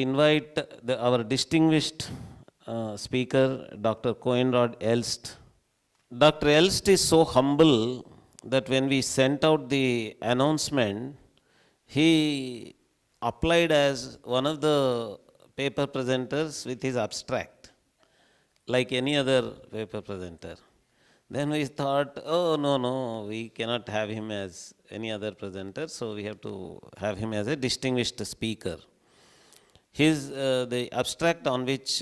invite our distinguished speaker, Dr. Koenraad ELST. Dr. ELST is so humble that when we sent out the announcement, he applied as one of the paper presenters with his abstract, like any other paper presenter. Then we thought, oh, no, we cannot have him as any other presenter, so we have to have him as a distinguished speaker. The abstract on which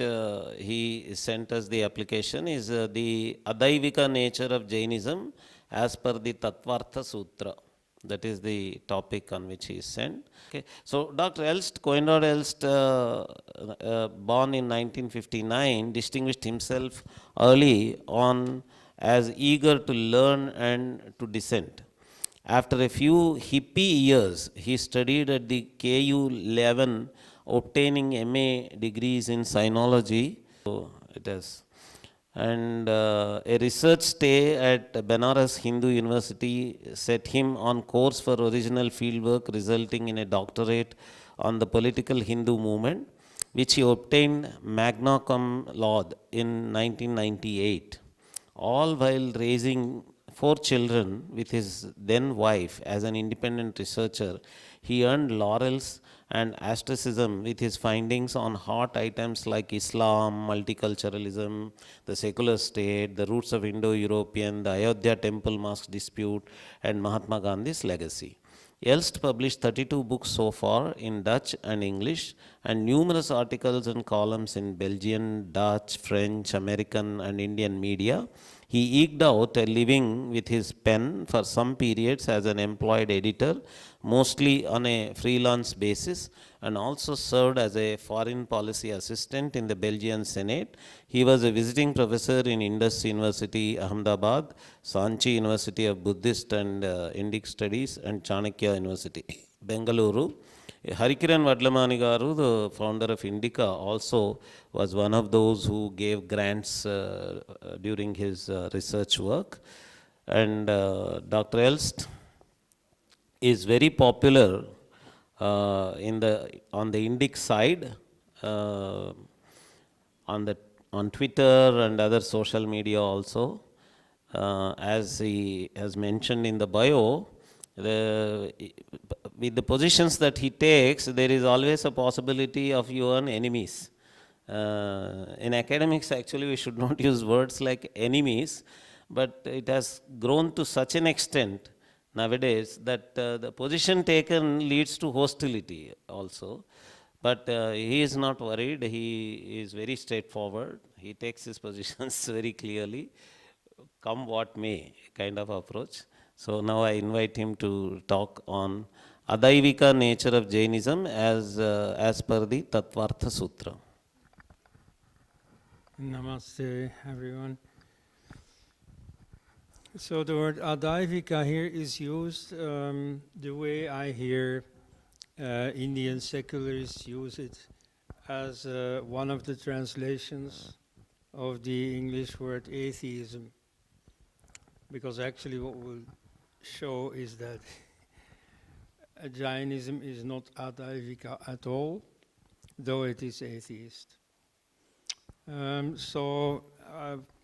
he sent us the application is the Adaivika nature of Jainism as per the Tattvārtha Sūtra. That is the topic on which he is sent. Okay. So Dr. ELST, Koenraad ELST, born in 1959, distinguished himself early on as eager to learn and to dissent. After a few hippie years, he studied at the KU 11, obtaining MA degrees in Sinology. So it is. And a research stay at Benares Hindu University set him on course for original fieldwork, resulting in a doctorate on the political Hindu movement, which he obtained magna cum laude in 1998, all while raising 4 children with his then wife. As an independent researcher, he earned laurels and asterism with his findings on hot items like Islam, multiculturalism, the secular state, the roots of Indo-European, the Ayodhya temple mosque dispute, and Mahatma Gandhi's legacy. ELST published 32 books so far in Dutch and English, and numerous articles and columns in Belgian, Dutch, French, American, and Indian media. He eked out a living with his pen for some periods as an employed editor, mostly on a freelance basis, and also served as a foreign policy assistant in the Belgian Senate. He was a visiting professor in Indus University, Ahmedabad, Sāṅkhya University of Buddhist and Indic Studies, and Śaṅkya University, Bengaluru. Harikiran Vadlamani garu, the founder of Indica, also was one of those who gave grants during his research work. And Dr. ELST is very popular on the Indic side, on Twitter and other social media also. As he has mentioned in the bio, with the positions that he takes, there is always a possibility of your enemies. In academics, actually, we should not use words like enemies, but it has grown to such an extent nowadays that the position taken leads to hostility also. But he is not worried. He is very straightforward. He takes his positions very clearly, come what may kind of approach. So now I invite him to talk on Adaivika nature of Jainism as per the Tattvārtha Sūtra. Namaste, everyone. So the word Adaivika here is used the way I hear Indian secularists use it, as one of the translations of the English word atheism. Because actually what we'll show is that Jainism is not Adaivika at all, though it is atheist.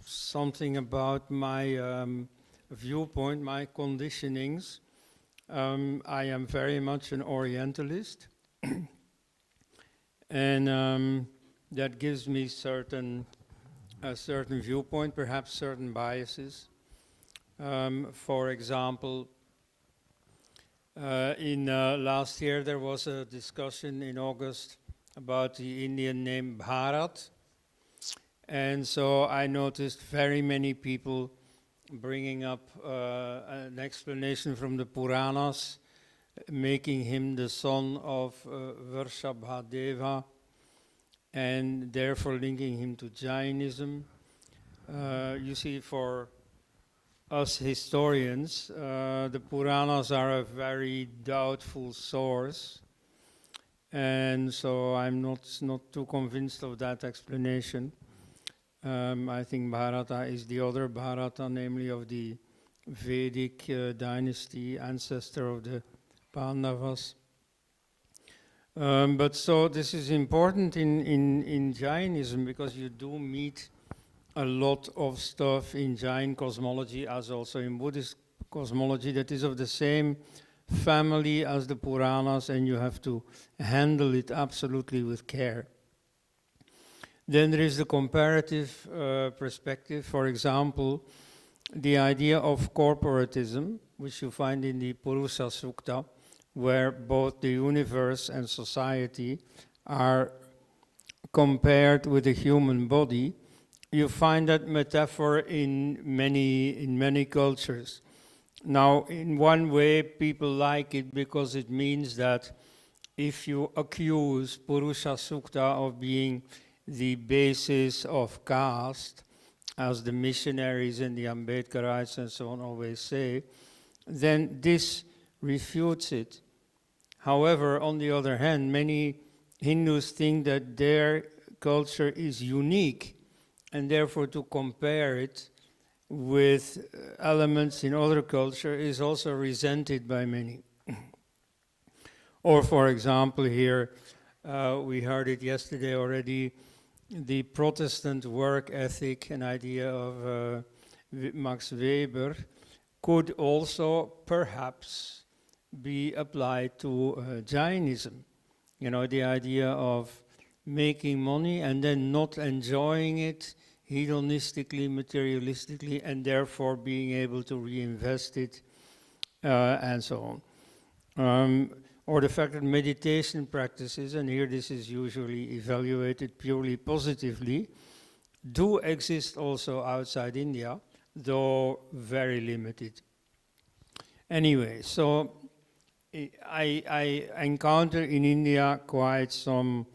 Something about my viewpoint, my conditionings. I am very much an Orientalist, and that gives me a certain viewpoint, perhaps certain biases. For example, in last year there was a discussion in August about the Indian name Bharat, and so I noticed very many people bringing up an explanation from the Puranas, making him the son of Vrishabha Deva, and therefore linking him to Jainism. You see, for us historians, the Puranas are a very doubtful source, and so I'm not too convinced of that explanation. I think Bharata is the other Bharata, namely of the Vedic dynasty, ancestor of the Pandavas. But so this is important in Jainism, because you do meet a lot of stuff in Jain cosmology as also in Buddhist cosmology that is of the same family as the Puranas, and you have to handle it absolutely with care. Then there is the comparative perspective. For example, the idea of corporatism, which you find in the Purusha Sukta, where both the universe and society are compared with the human body. You find that metaphor in many cultures. Now, in one way, people like it because it means that if you accuse Purusha Sukta of being the basis of caste, as the missionaries and the Ambedkarites and so on always say, then this refutes it. However, on the other hand, many Hindus think that their culture is unique, and therefore to compare it with elements in other culture is also resented by many. Or for example here, we heard it yesterday already, the Protestant work ethic, an idea of Max Weber, could also perhaps be applied to Jainism. You know, the idea of making money and then not enjoying it hedonistically, materialistically, and therefore being able to reinvest it, and so on. Or the fact that meditation practices, and here this is usually evaluated purely positively, do exist also outside India, though very limited. Anyway, so I encounter in India quite some,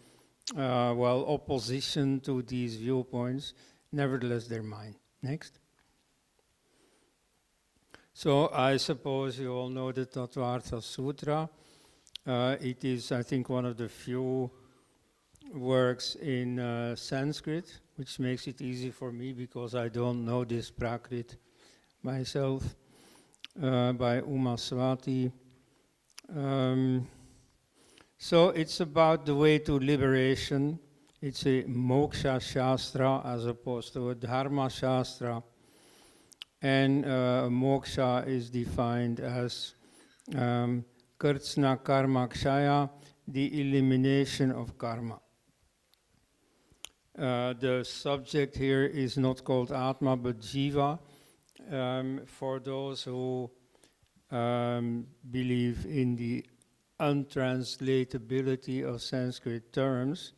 opposition to these viewpoints. Nevertheless, they're mine. Next. So I suppose you all know the Tattvārtha Sūtra. It is, I think, one of the few works in Sanskrit, which makes it easy for me because I don't know this Prakrit myself, by Uma Swati. So it's about the way to liberation. It's a moksha shastra as opposed to a dharma shastra. And moksha is defined as kirtsna karma kshaya, the elimination of karma. The subject here is not called Atma but Jiva. For those who believe in the untranslatability of Sanskrit terms,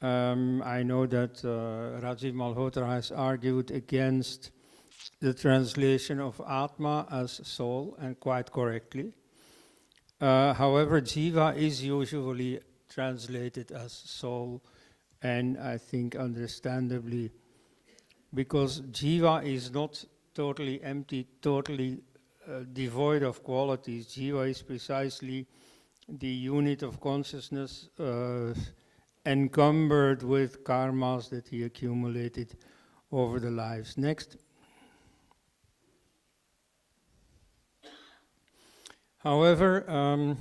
I know that Rajiv Malhotra has argued against the translation of Atma as soul, and quite correctly. However, Jiva is usually translated as soul, and I think understandably, because Jiva is not totally empty, totally devoid of qualities. Jiva is precisely the unit of consciousness encumbered with karmas that he accumulated over the lives. Next. However,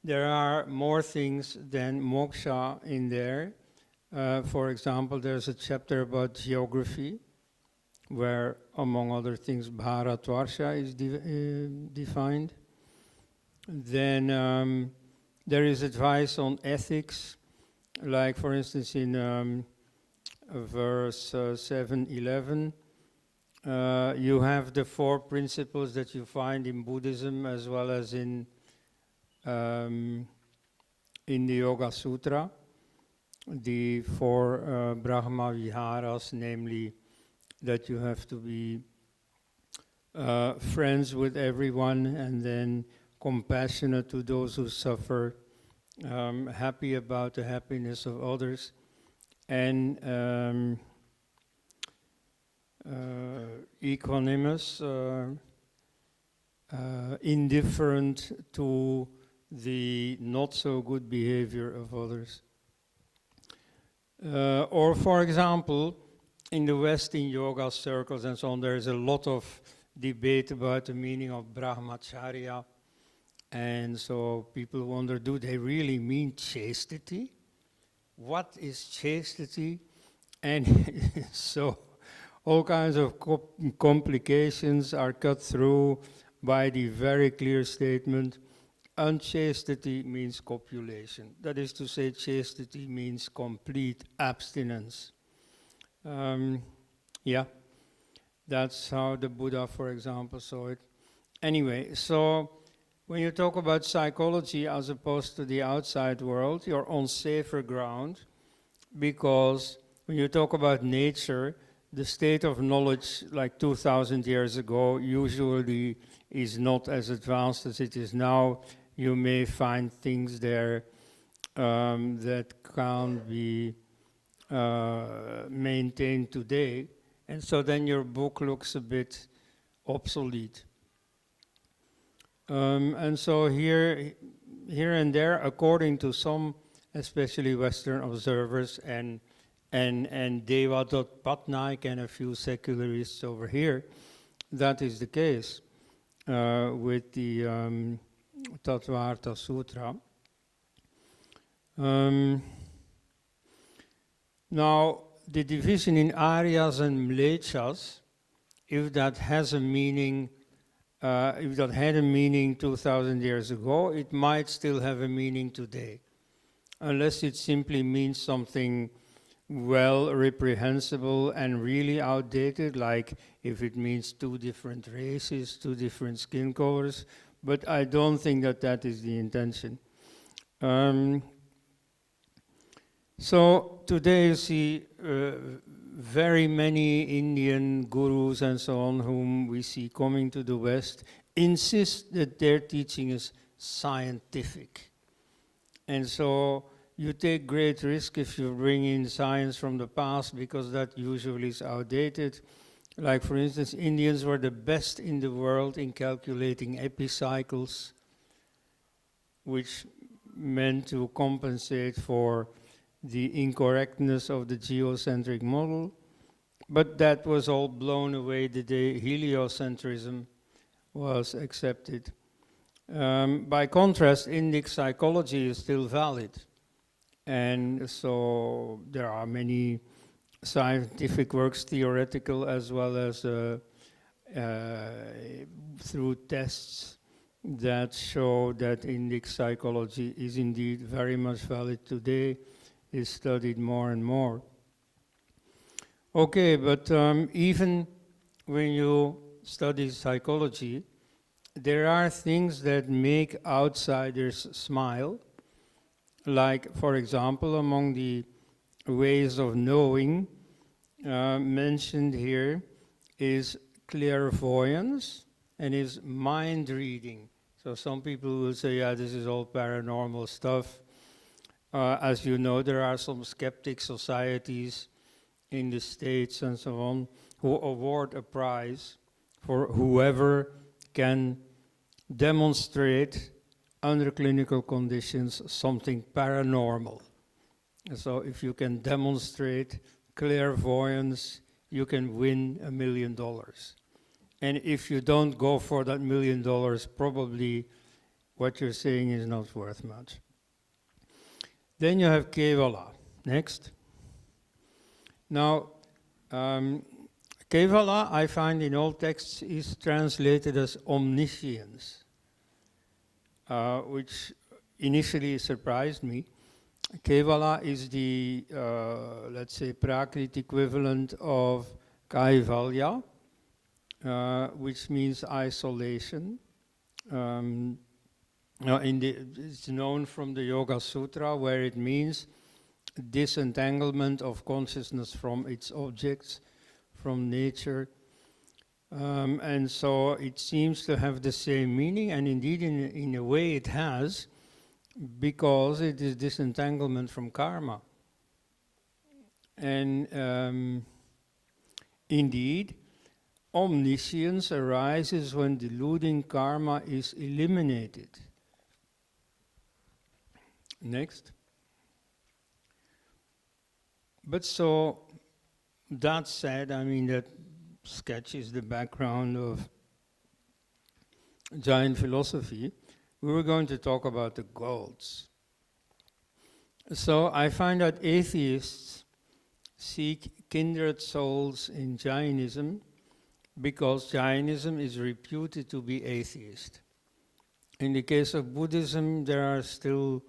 there are more things than moksha in there. For example, there's a chapter about geography, where, among other things, Bharatvarsha is defined. Then there is advice on ethics, like, for instance, in verse 7:11. You have the 4 principles that you find in Buddhism as well as in the Yoga Sūtra, the 4 Brahma Viharas, namely that you have to be friends with everyone, and then compassionate to those who suffer, happy about the happiness of others, and equanimous, indifferent to the not so good behavior of others. Or for example, in the West, in yoga circles and so on, there is a lot of debate about the meaning of brahmacharya, And so people wonder, do they really mean chastity? What is chastity? And so all kinds of complications are cut through by the very clear statement, unchastity means copulation. That is to say, chastity means complete abstinence. Yeah, that's how the Buddha, for example, saw it. Anyway, so when you talk about psychology as opposed to the outside world, you're on safer ground, because when you talk about nature, the state of knowledge like 2,000 years ago usually is not as advanced as it is now. You may find things there that can't be maintained today, and so then your book looks a bit obsolete. And so here and there, according to some, especially Western observers and Deva Patnaik and a few secularists over here, that is the case with the Tattvārtha Sūtra. Now, the division in Aryas and Mlechas, if that has a meaning, if that had a meaning 2,000 years ago, it might still have a meaning today, unless it simply means something well reprehensible and really outdated, like if it means two different races, two different skin colors, but I don't think that that is the intention. So today you see very many Indian gurus and so on whom we see coming to the West insist that their teaching is scientific. And so you take great risk if you bring in science from the past, because that usually is outdated. Like, for instance, Indians were the best in the world in calculating epicycles, which meant to compensate for the incorrectness of the geocentric model. But that was all blown away the day heliocentrism was accepted. By contrast, Indic psychology is still valid. And so there are many scientific works, theoretical as well as through tests, that show that Indic psychology is indeed very much valid today, is studied more and more. Okay, but even when you study psychology, there are things that make outsiders smile. Like, for example, among the ways of knowing mentioned here is clairvoyance and is mind reading. So some people will say, yeah, this is all paranormal stuff. As you know, there are some skeptic societies in the States and so on who award a prize for whoever can demonstrate under clinical conditions something paranormal. So if you can demonstrate clairvoyance, you can win $1 million. And if you don't go for that $1 million, probably what you're saying is not worth much. Then you have Kevala. Next. Now, Kevala, I find in all texts, is translated as omniscience, which initially surprised me. Kevala is the, let's say, Prakrit equivalent of Kaivalya, which means isolation. It's known from the Yoga Sūtra, where it means disentanglement of consciousness from its objects, from nature. And so it seems to have the same meaning, and indeed in a way it has, because it is disentanglement from karma. And indeed, omniscience arises when deluding karma is eliminated. Next. But so, that said, I mean, that sketches the background of Jain philosophy. we were going to talk about the gods. So I find that atheists seek kindred souls in Jainism because Jainism is reputed to be atheist. In the case of Buddhism, there are still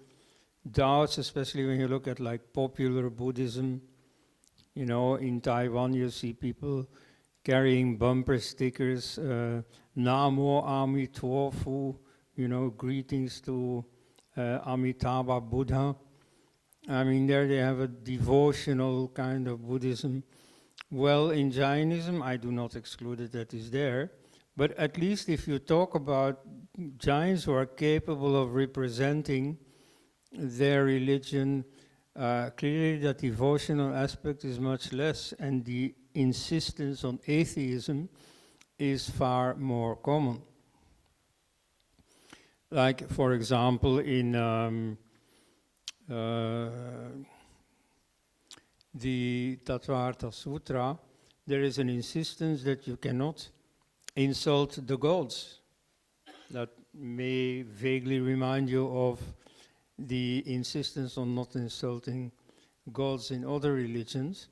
doubts, especially when you look at like popular Buddhism. You know, in Taiwan you see people carrying bumper stickers, Namo Amitwofu, you know, greetings to Amitabha Buddha. I mean, there they have a devotional kind of Buddhism. Well, in Jainism, I do not exclude it that is there, but at least if you talk about Jains who are capable of representing their religion, clearly the devotional aspect is much less, and the insistence on atheism is far more common. Like, for example, in the Tattvārtha Sūtra, there is an insistence that you cannot insult the gods. That may vaguely remind you of the insistence on not insulting gods in other religions.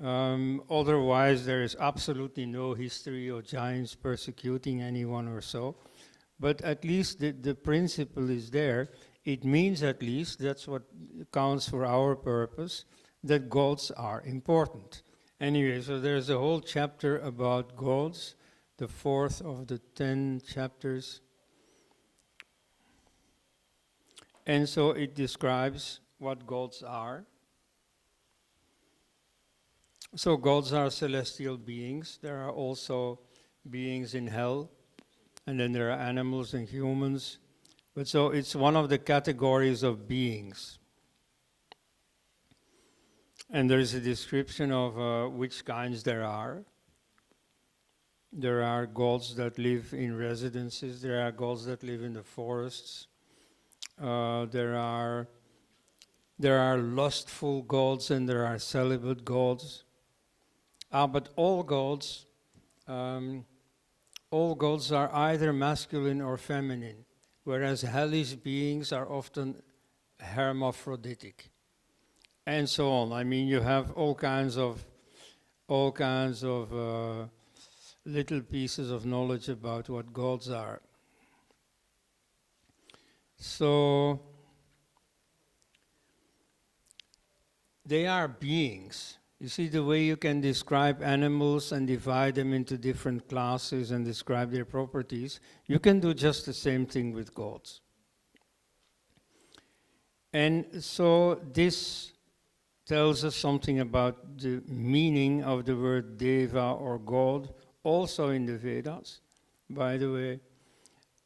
Otherwise, there is absolutely no history of Jains persecuting anyone or so. But at least the principle is there. It means at least, that's what counts for our purpose, that gods are important. Anyway, so there's a whole chapter about gods, the 4th of the 10 chapters. And so it describes what gods are. So gods are celestial beings. There are also beings in hell, and then there are animals and humans. But so it's one of the categories of beings. And there is a description of which kinds there are. There are gods that live in residences. There are gods that live in the forests. There are lustful gods and there are celibate gods. But all gods are either masculine or feminine, whereas hellish beings are often hermaphroditic, and so on. I mean, you have all kinds of little pieces of knowledge about what gods are. So they are beings. You see, the way you can describe animals and divide them into different classes and describe their properties, you can do just the same thing with gods. And so this tells us something about the meaning of the word deva or God, also in the Vedas, by the way.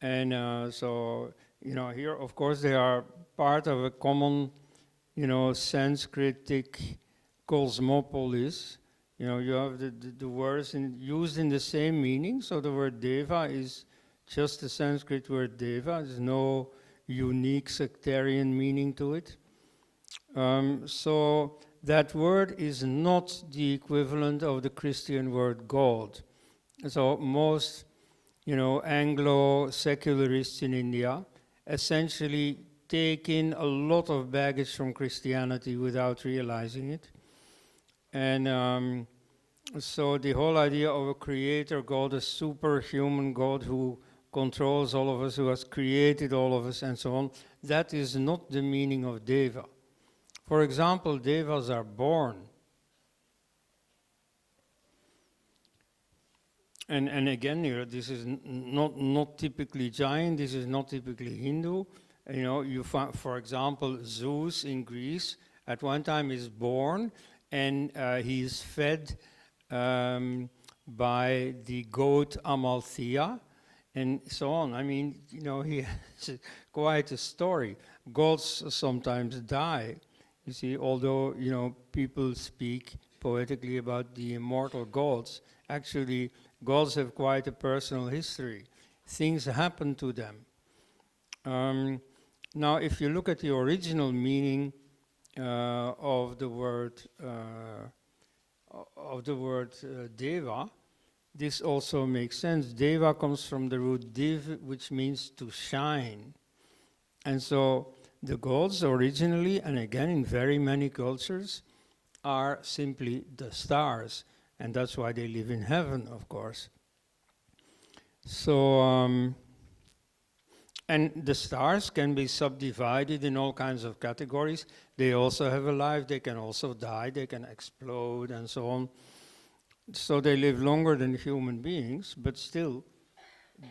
And so, you know, here, of course, they are part of a common, you know, Sanskritic cosmopolis. You know, you have the words used in the same meaning. So the word deva is just the Sanskrit word deva. There's no unique sectarian meaning to it. So that word is not the equivalent of the Christian word God. So most, you know, Anglo-secularists in India essentially take in a lot of baggage from Christianity without realizing it. And so the whole idea of a creator God, a superhuman God who controls all of us, who has created all of us and so on, that is not the meaning of deva. For example, devas are born. And again, you know, this is not typically Jain, this is not typically Hindu. You know, you find, for example, Zeus in Greece, at one time is born, and he is fed by the goat Amalthea, and so on. I mean, you know, he has quite a story. Gods sometimes die, you see, although, you know, people speak poetically about the immortal gods. Actually, gods have quite a personal history. Things happen to them. Now, if you look at the original meaning of the word deva, this also makes sense. Deva comes from the root div, which means to shine. And so the gods originally, and again in very many cultures, are simply the stars. And that's why they live in heaven, of course. So, and the stars can be subdivided in all kinds of categories. They also have a life, they can also die, they can explode and so on. So they live longer than human beings, but still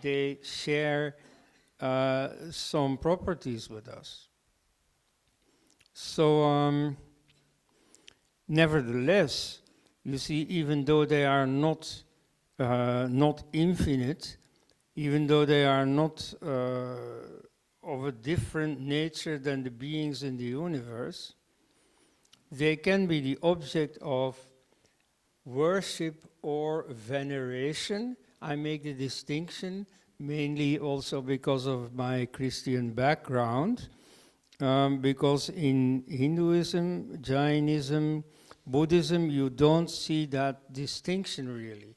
they share some properties with us. So nevertheless, you see, even though they are not infinite, even though they are not of a different nature than the beings in the universe, they can be the object of worship or veneration. I make the distinction mainly also because of my Christian background, because in Hinduism, Jainism, Buddhism, you don't see that distinction really.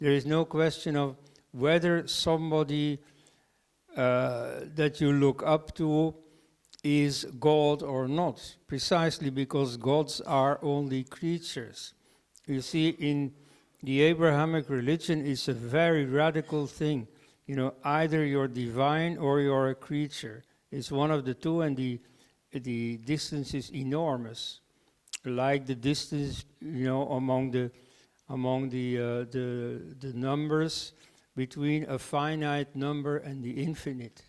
There is no question of whether somebody that you look up to is God or not, precisely because gods are only creatures. You see, in the Abrahamic religion, it's a very radical thing. You know, either you're divine or you're a creature. It's one of the two, and the distance is enormous. Like the distance, you know, among the numbers between a finite number and the infinite.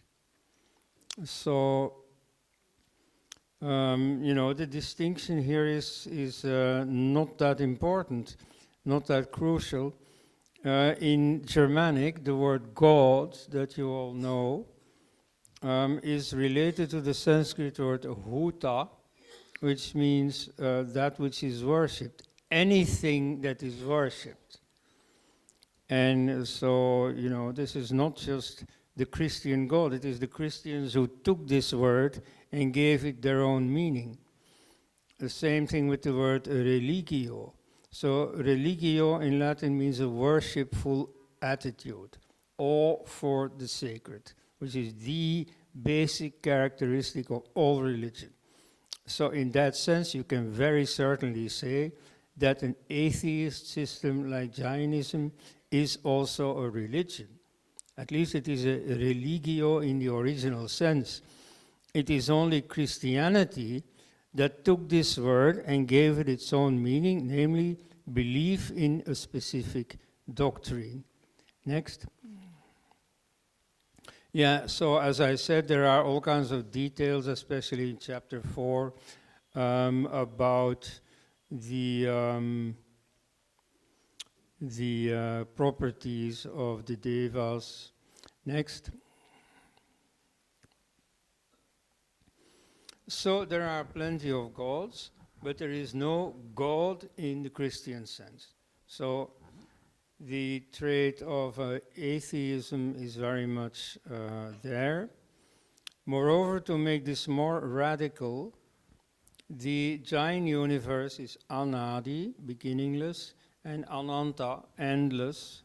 So, you know, the distinction here is not that important, not that crucial. In Germanic, the word God, that you all know, is related to the Sanskrit word huta, which means that which is worshipped, anything that is worshipped. And so, you know, this is not just the Christian God, it is the Christians who took this word and gave it their own meaning. The same thing with the word religio. So religio in Latin means a worshipful attitude, awe for the sacred, which is the basic characteristic of all religion. So in that sense, you can very certainly say that an atheist system like Jainism is also a religion. At least it is a religio in the original sense. It is only Christianity that took this word and gave it its own meaning, namely belief in a specific doctrine. Next. Yeah, so as I said, there are all kinds of details, especially in chapter 4, about the properties of the devas. Next. So there are plenty of gods, but there is no God in the Christian sense. So the trait of atheism is very much there. Moreover, to make this more radical, the Jain universe is anadi, beginningless, and ananta, endless.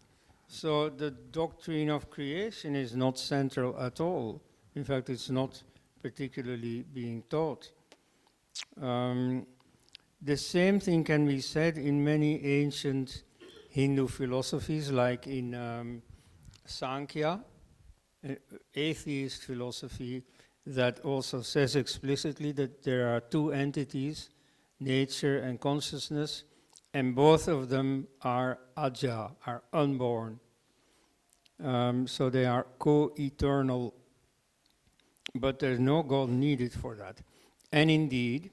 So the doctrine of creation is not central at all. In fact, it's not particularly being taught. The same thing can be said in many ancient Hindu philosophies, like in Sāṅkhya, atheist philosophy, that also says explicitly that there are two entities, nature and consciousness, and both of them are aja, are unborn. So they are co-eternal, but there's no God needed for that. And indeed,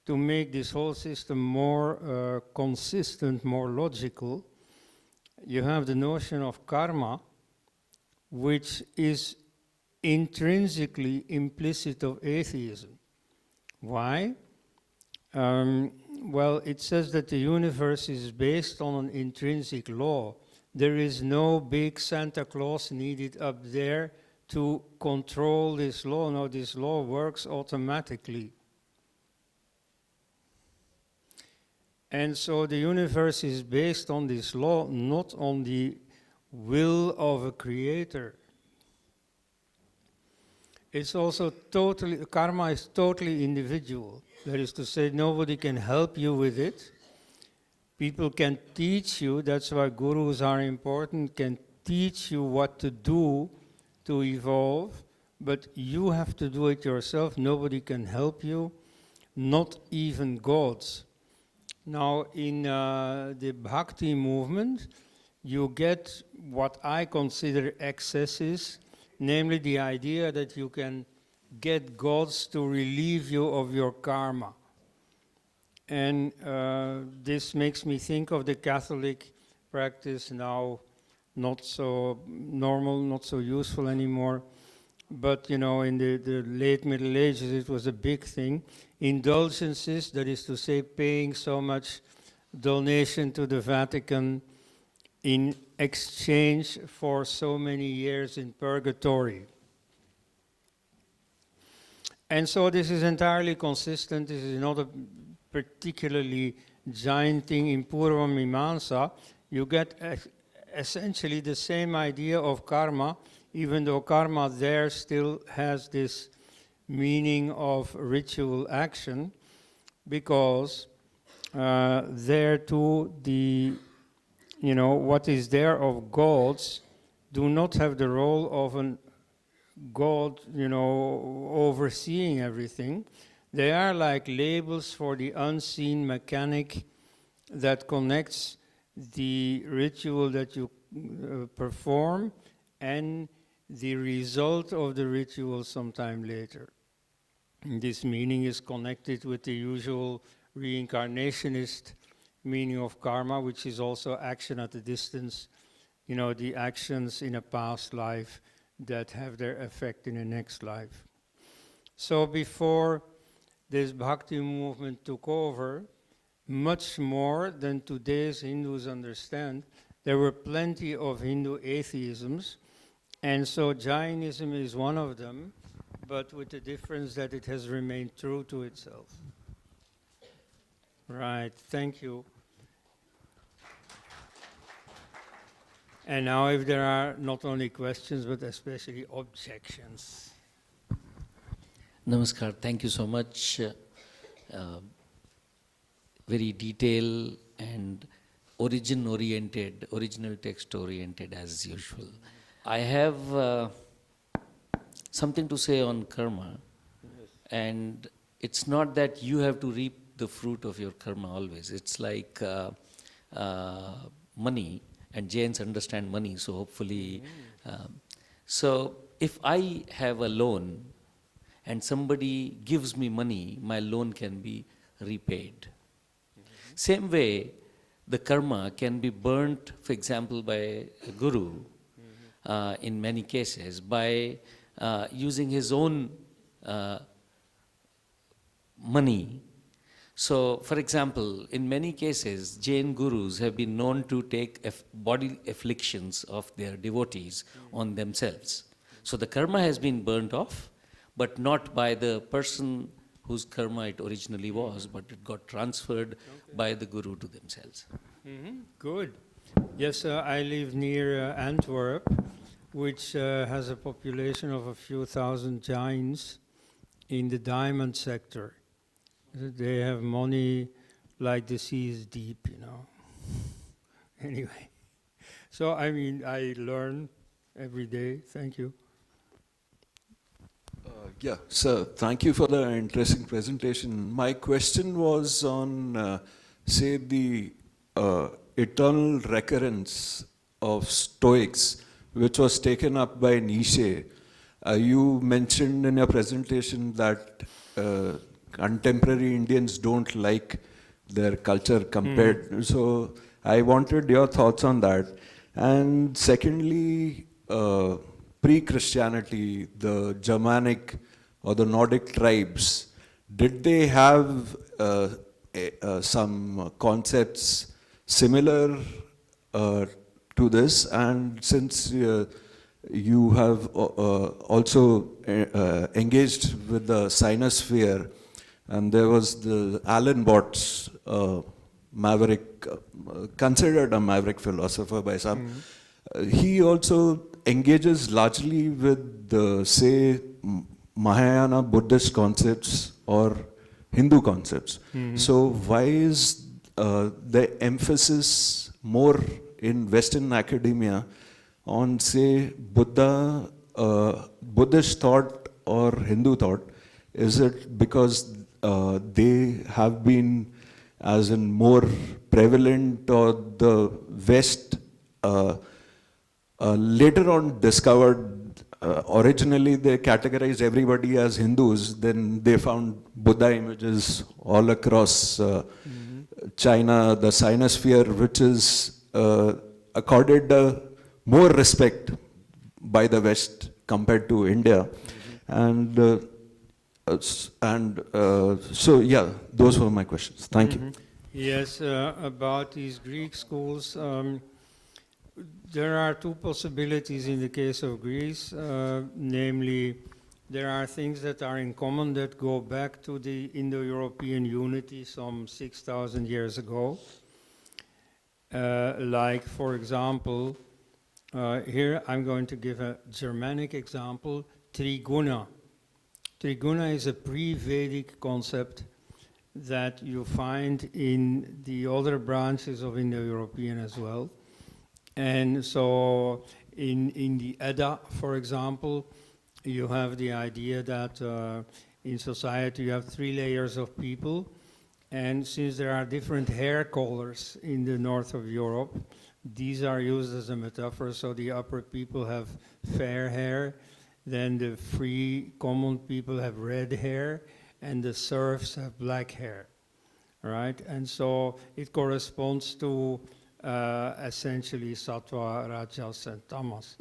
to make this whole system more consistent, more logical, you have the notion of karma, which is intrinsically implicit of atheism. Why? Well, it says that the universe is based on an intrinsic law. There is no big Santa Claus needed up there to control this law. No, this law works automatically. And so the universe is based on this law, not on the will of a creator. It's also karma is totally individual. That is to say, nobody can help you with it. People can teach you, that's why gurus are important, can teach you what to do to evolve, but you have to do it yourself. Nobody can help you, not even gods. Now, in the bhakti movement, you get what I consider excesses, namely the idea that you can get gods to relieve you of your karma. And this makes me think of the Catholic practice now, not so normal, not so useful anymore. But in the late Middle Ages, it was a big thing. Indulgences, that is to say, paying so much donation to the Vatican in exchange for so many years in purgatory. And so this is entirely consistent. This is not a particularly Jain thing. In Purva Mimamsa, you get essentially the same idea of karma, even though karma there still has this meaning of ritual action, because there too what is there of gods do not have the role of a god, overseeing everything. They are like labels for the unseen mechanic that connects the ritual that you perform and the result of the ritual sometime later. This meaning is connected with the usual reincarnationist meaning of karma, which is also action at a distance, the actions in a past life that have their effect in the next life. So before this bhakti movement took over, much more than today's Hindus understand, there were plenty of Hindu atheisms, and so Jainism is one of them, but with the difference that it has remained true to itself. Right, thank you. And now if there are not only questions, but especially objections. Namaskar, thank you so much. Very detailed and original text oriented as usual. I have something to say on karma, and it's not that you have to reap the fruit of your karma always. It's like money, and Jains understand money, so hopefully. So if I have a loan and somebody gives me money, my loan can be repaid. Same way, the karma can be burnt, for example, by a guru, in many cases, by using his own money. So, for example, in many cases, Jain gurus have been known to take body afflictions of their devotees on themselves. So the karma has been burnt off, but not by the person whose karma it originally was, but it got transferred by the guru to themselves. Good. Yes, I live near Antwerp, which has a population of a few thousand Jains in the diamond sector. They have money like the sea is deep, Anyway, so I learn every day. Thank you. Yeah, sir, thank you for the interesting presentation. My question was on, say, the eternal recurrence of Stoics, which was taken up by Nietzsche. You mentioned in your presentation that contemporary Indians don't like their culture compared. So I wanted your thoughts on that. And secondly, pre-Christianity, the Germanic or the Nordic tribes, did they have some concepts similar to this? And since you have also engaged with the Sinosphere, and there was the Alan Watts maverick, considered a maverick philosopher by some. He also engages largely with the, say, Mahayana Buddhist concepts or Hindu concepts. So why is the emphasis more in Western academia on, say, Buddhist thought or Hindu thought? Is it because they have been, as in, more prevalent, or the West later on discovered, originally they categorized everybody as Hindus, then they found Buddha images all across China, the Sinosphere, which is accorded more respect by the West compared to India. And so, yeah, those were my questions. Thank you. Yes, about these Greek schools, there are two possibilities in the case of Greece, namely, there are things that are in common that go back to the Indo-European unity some 6,000 years ago. Like, for example, here I'm going to give a Germanic example, Triguna. Triguna is a pre-Vedic concept that you find in the other branches of Indo-European as well. And so in the Edda, for example, you have the idea that in society you have 3 layers of people, and since there are different hair colors in the north of Europe, these are used as a metaphor. So the upper people have fair hair, then the free common people have red hair, and the serfs have black hair, right? And so it corresponds to essentially sattva, rajas, and tamas.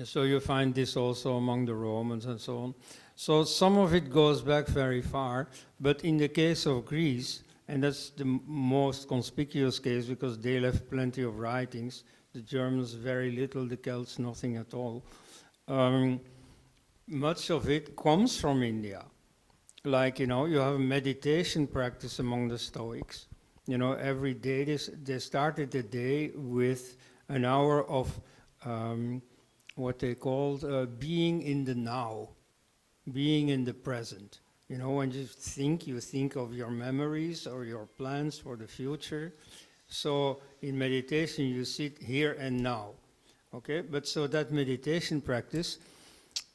So you find this also among the Romans and so on. So some of it goes back very far, but in the case of Greece, and that's the most conspicuous case because they left plenty of writings, the Germans very little, the Celts nothing at all. Much of it comes from India. Like, you know, you have a meditation practice among the Stoics. You know, every day they started the day with an hour of what they called being in the now, being in the present. You know, when you think of your memories or your plans for the future. So in meditation, you sit here and now, okay? But so that meditation practice,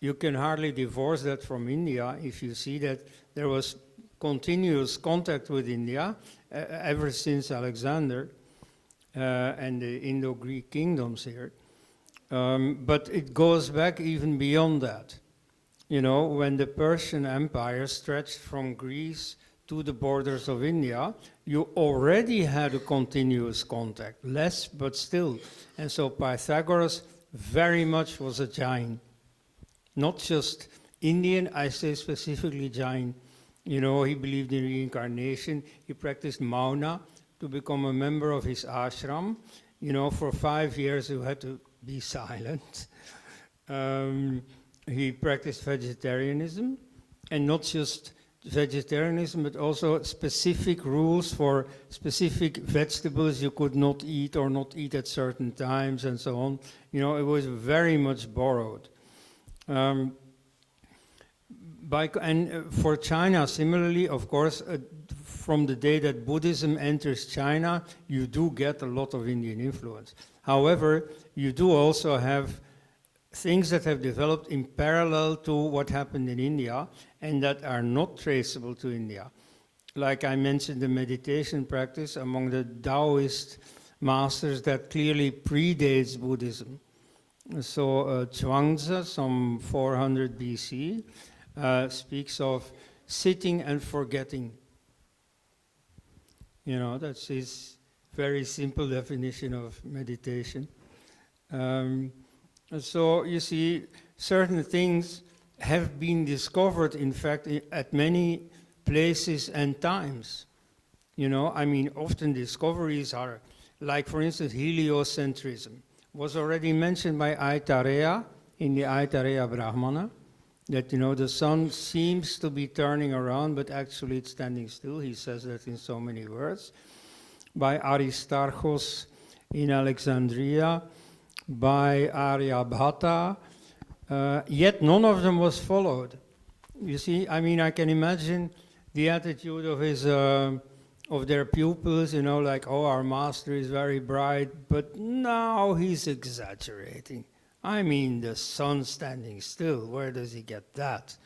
you can hardly divorce that from India if you see that there was continuous contact with India ever since Alexander and the Indo-Greek kingdoms here. But it goes back even beyond that. You know, when the Persian Empire stretched from Greece to the borders of India, you already had a continuous contact, less but still. And so Pythagoras very much was a Jain. Not just Indian, I say specifically Jain. You know, he believed in reincarnation. He practiced Mauna to become a member of his ashram. You know, for 5 years you had to be silent. He practiced vegetarianism, and not just vegetarianism, but also specific rules for specific vegetables you could not eat or not eat at certain times and so on. You know, it was very much borrowed. For China, similarly, of course, from the day that Buddhism enters China, you do get a lot of Indian influence. However, you do also have things that have developed in parallel to what happened in India and that are not traceable to India. Like I mentioned, the meditation practice among the Taoist masters that clearly predates Buddhism. So Zhuangzi, some 400 BC, speaks of sitting and forgetting. You know, that's his very simple definition of meditation. So you see, certain things have been discovered, in fact, at many places and times. You know, I mean, often discoveries are, like for instance, heliocentrism was already mentioned by Aitareya in the Aitareya Brahmana. that, you know, the sun seems to be turning around, but actually it's standing still. He says that in so many words. By Aristarchus in Alexandria, by Aryabhata, yet none of them was followed. You see, I mean, I can imagine the attitude of his, of their pupils, you know, like, oh, our master is very bright, but now he's exaggerating. I mean, the sun standing still, where does he get that?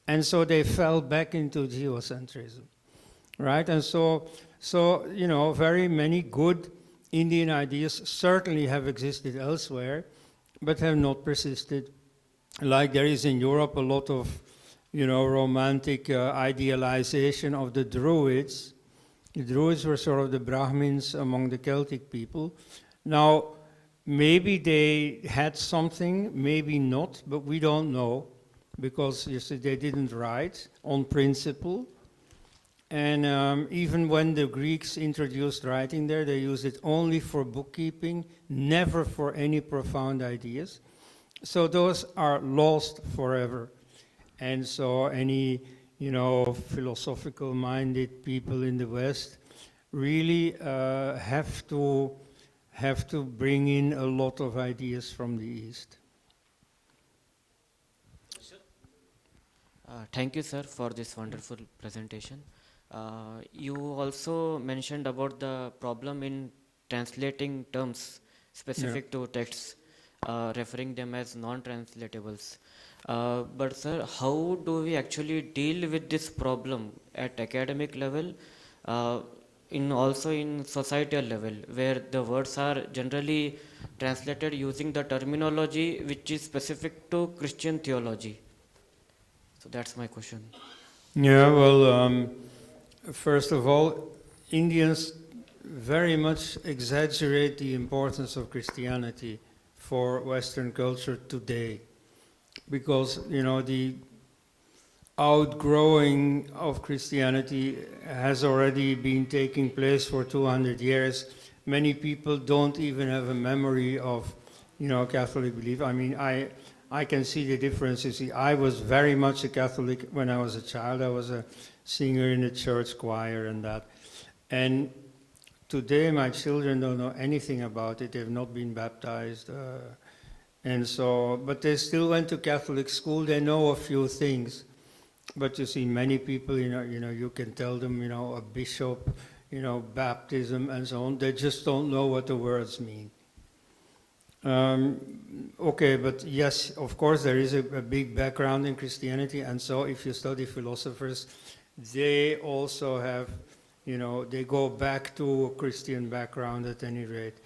And so they fell back into geocentrism, right? And so, you know, very many good Indian ideas certainly have existed elsewhere, but have not persisted. Like there is in Europe a lot of, you know, romantic idealization of the Druids. The Druids were sort of the Brahmins among the Celtic people. Now, maybe they had something, maybe not, but we don't know, because you see, they didn't write on principle. And even when the Greeks introduced writing there, they used it only for bookkeeping, never for any profound ideas. So those are lost forever. And so any, you know, philosophical-minded people in the West really have to bring in a lot of ideas from the East. Thank you, sir, for this wonderful presentation. You also mentioned about the problem in translating terms specific to texts, referring them as non-translatables. But sir, how do we actually deal with this problem at academic level, also in societal level, where the words are generally translated using the terminology which is specific to Christian theology? So that's my question. Yeah, well, first of all, Indians very much exaggerate the importance of Christianity for Western culture today, because, you know, the outgrowing of Christianity has already been taking place for 200 years. Many people don't even have a memory of, you know, Catholic belief. I mean, I can see the differences. I was very much a Catholic when I was a child. I was a singer in the church choir and that. And today my children don't know anything about it. They've not been baptized. And so, but they still went to Catholic school. They know a few things. But you see, many people, you know, you can tell them, you know, a bishop, you know, baptism and so on. They just don't know what the words mean. Okay, but yes, of course, there is a big background in Christianity. And so if you study philosophers, they also have, you know, they go back to a Christian background at any rate.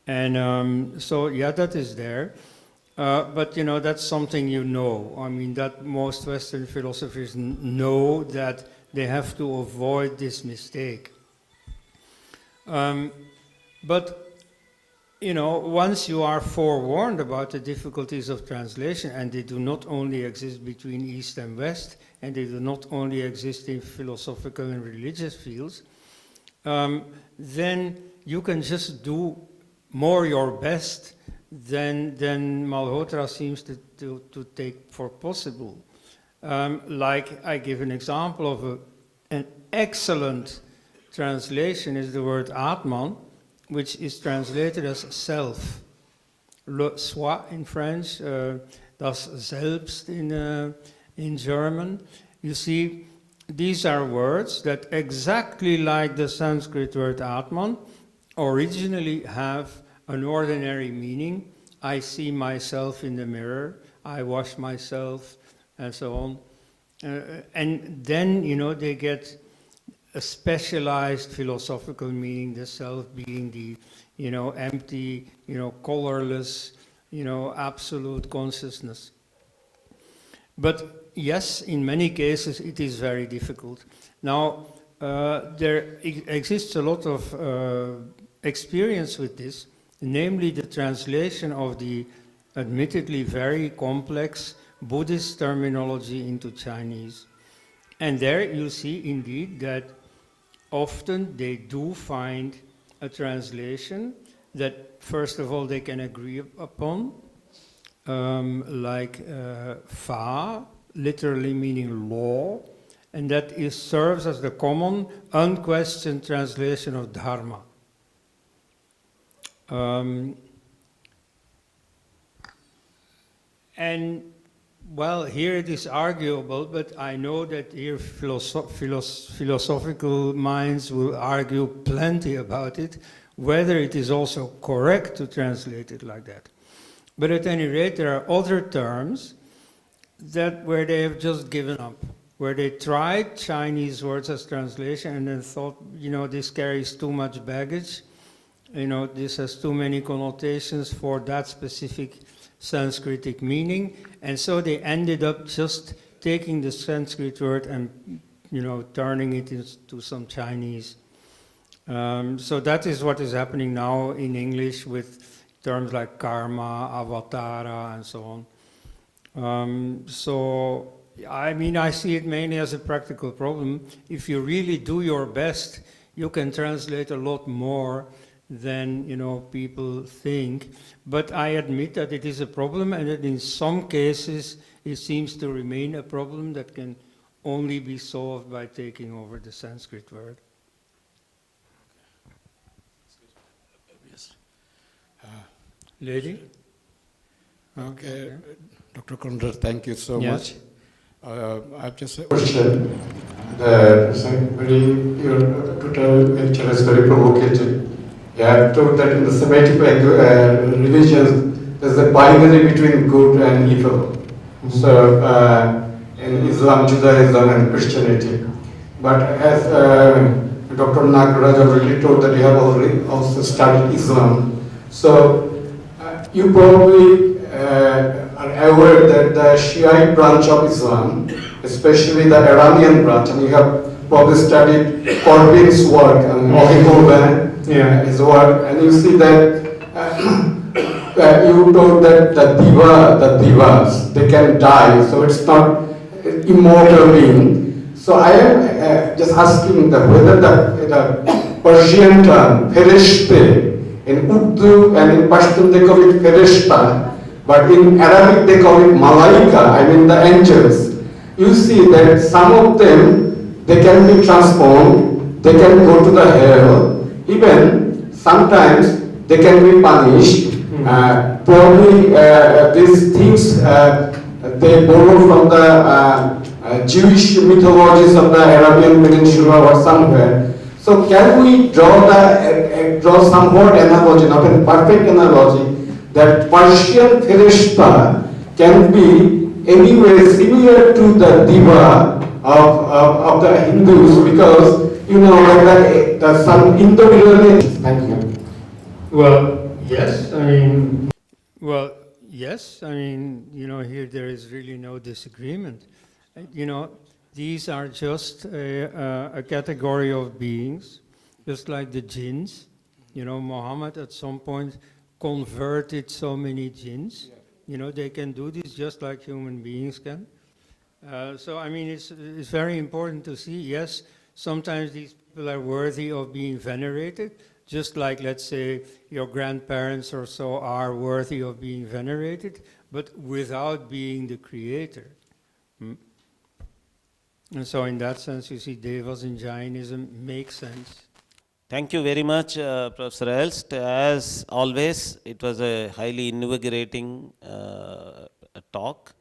And so, yeah, that is there. But, you know, that's something you know. I mean, that most Western philosophers know that they have to avoid this mistake. But, you know, once you are forewarned about the difficulties of translation, and they do not only exist between East and West, and they do not only exist in philosophical and religious fields, then you can just do more your best than Malhotra seems to take for possible. Like, I give an example of an excellent translation is the word Atman, which is translated as self. Le soi in French, das Selbst in German. You see, these are words that exactly like the Sanskrit word Atman originally have an ordinary meaning. I see myself in the mirror, I wash myself, and so on. And then, you know, they get a specialized philosophical meaning, the self being the, you know, empty, you know, colorless, you know, absolute consciousness. But yes, in many cases it is very difficult. Now, there exists a lot of experience with this, namely the translation of the admittedly very complex Buddhist terminology into Chinese. And there you see indeed that often they do find a translation that, first of all, they can agree upon, like va, literally meaning law, and that serves as the common, unquestioned translation of dharma. And well, here it is arguable, but I know that here philosophical minds will argue plenty about it, whether it is also correct to translate it like that. But at any rate, there are other terms that where they have just given up, where they tried Chinese words as translation and then thought, this carries too much baggage, this has too many connotations for that specific Sanskritic meaning, and so they ended up just taking the Sanskrit word and, turning it into some Chinese. So that is what is happening now in English with terms like karma, avatara, and so on. So, I see it mainly as a practical problem. If you really do your best, you can translate a lot more than people think. But I admit that it is a problem, and that in some cases it seems to remain a problem that can only be solved by taking over the Sanskrit word. Yes. Lady? Okay. Dr. Koenraad, thank you so Yes. much. I've just a question. Your total lecture is very provocative. You have told that in the Semitic religions, there's a binary between good and evil. Mm-hmm. So in Islam, Judaism, and Christianity. But as Dr. Nagaraj already told that you have already also studied Islam. So you probably are aware that the Shiite branch of Islam, especially the Iranian branch, and you have probably studied Corbyn's work and his work, and you see that you told that the devas, they can die, so it's not immortal being. So I am just asking that whether the Persian term, Ferishte, in Urdu and in Pashtun they call it Ferishta, but in Arabic they call it Malaika, the angels. You see that some of them, they can be transformed, they can go to the hell, even sometimes they can be punished. Probably these things they borrow from the Jewish mythologies of the Arabian Peninsula or somewhere. So can we draw somewhat analogy, not a perfect analogy, that Persian Ferishta can be anyway similar to the deva of the Hindus, because like some individual. Thank you. Well, yes. Here there is really no disagreement. These are just a category of beings, just like the jinns. Muhammad at some point converted so many jinns. They can do this just like human beings can. It's very important to see, yes, sometimes these people are worthy of being venerated, just like, let's say, your grandparents or so are worthy of being venerated, but without being the creator. And so in that sense, you see, devas in Jainism make sense. Thank you very much, Professor ELST. As always, it was a highly invigorating talk.